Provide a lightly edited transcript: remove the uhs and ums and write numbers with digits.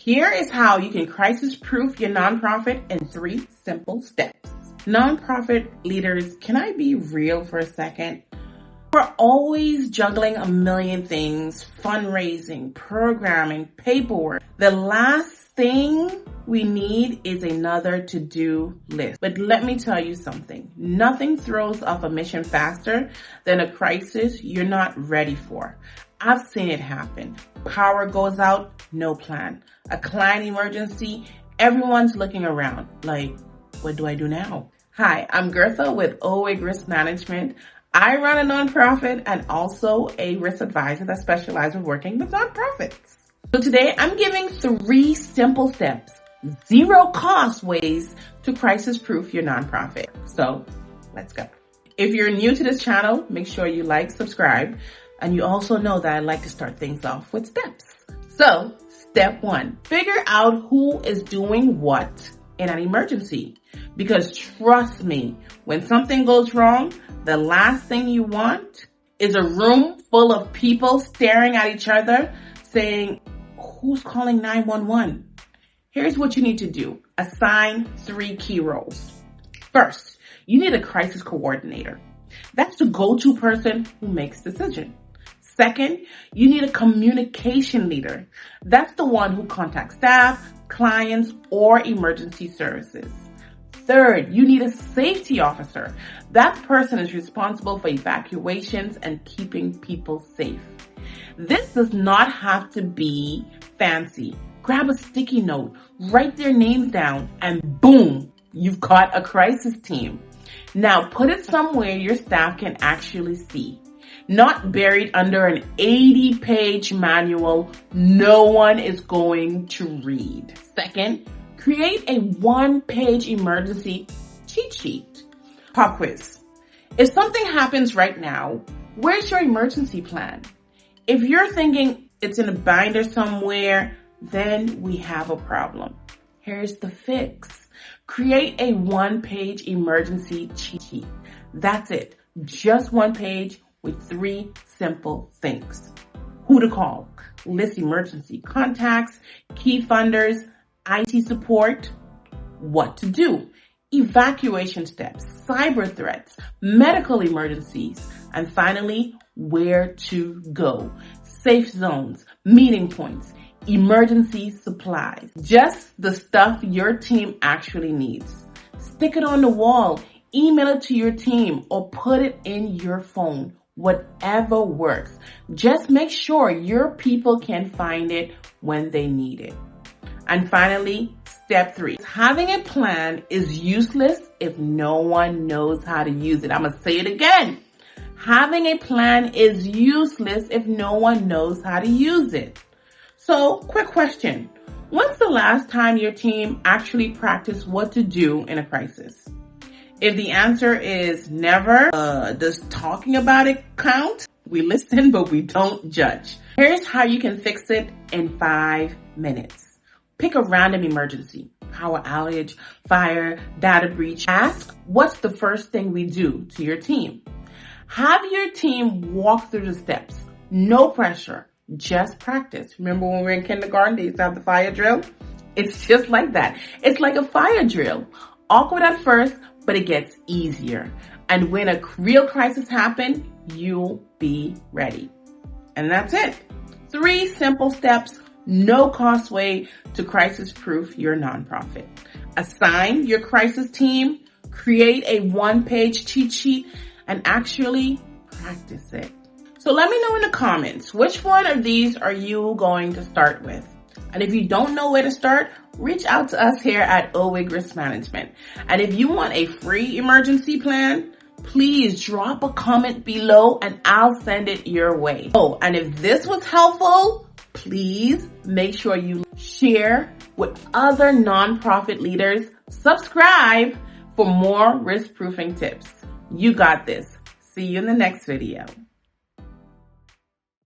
Here is how you can crisis-proof your nonprofit in 3 simple steps. Nonprofit leaders, can I be real for a second? We're always juggling a million things, fundraising, programming, paperwork. The last thing we need is another to-do list. But let me tell you something. Nothing throws off a mission faster than a crisis you're not ready for. I've seen it happen. Power goes out, no plan. A client emergency, everyone's looking around like, what do I do now? Hi, I'm Gertha with OWIG Risk Management. I run a nonprofit and also a risk advisor that specializes in working with nonprofits. So today I'm giving 3 simple steps, 0 cost ways to crisis-proof your nonprofit. So let's go. If you're new to this channel, make sure you like, subscribe, and you also know that I like to start things off with steps. So step 1, figure out who is doing what in an emergency. Because trust me, when something goes wrong, the last thing you want is a room full of people staring at each other saying, who's calling 911? Here's what you need to do. Assign 3 key roles. First, you need a crisis coordinator. That's the go-to person who makes decisions. Second, you need a communication leader. That's the one who contacts staff, clients, or emergency services. Third, you need a safety officer. That person is responsible for evacuations and keeping people safe. This does not have to be fancy. Grab a sticky note, write their names down, and boom, you've got a crisis team. Now put it somewhere your staff can actually see. Not buried under an 80-page manual no one is going to read. Second, create a 1-page emergency cheat sheet. Pop quiz. If something happens right now, where's your emergency plan? If you're thinking it's in a binder somewhere, then we have a problem. Here's the fix. Create a 1-page emergency cheat sheet. That's it. Just 1 page with 3 simple things. Who to call, list emergency contacts, key funders, IT support, what to do, evacuation steps, cyber threats, medical emergencies, and finally, where to go, safe zones, meeting points, emergency supplies, just the stuff your team actually needs. Stick it on the wall, email it to your team, or put it in your phone. Whatever works. Just make sure your people can find it when they need it. And finally, step 3. Having a plan is useless if no one knows how to use it. I'm going to say it again. Having a plan is useless if no one knows how to use it. So, quick question. When's the last time your team actually practiced what to do in a crisis? If the answer is never, does talking about it count? We listen, but we don't judge. Here's how you can fix it in 5 minutes. Pick a random emergency, power outage, fire, data breach. Ask, what's the first thing we do to your team? Have your team walk through the steps. No pressure, just practice. Remember when we were in kindergarten, they used to have the fire drill? It's just like that. It's like a fire drill. Awkward at first, but it gets easier. And when a real crisis happens, you'll be ready. And that's it. 3 simple steps, no cost way to crisis-proof your nonprofit. Assign your crisis team, create a 1-page cheat sheet, and actually practice it. So let me know in the comments, which one of these are you going to start with? And if you don't know where to start, reach out to us here at OWIG Risk Management. And if you want a free emergency plan, please drop a comment below and I'll send it your way. Oh, and if this was helpful, please make sure you share with other nonprofit leaders. Subscribe for more risk-proofing tips. You got this. See you in the next video.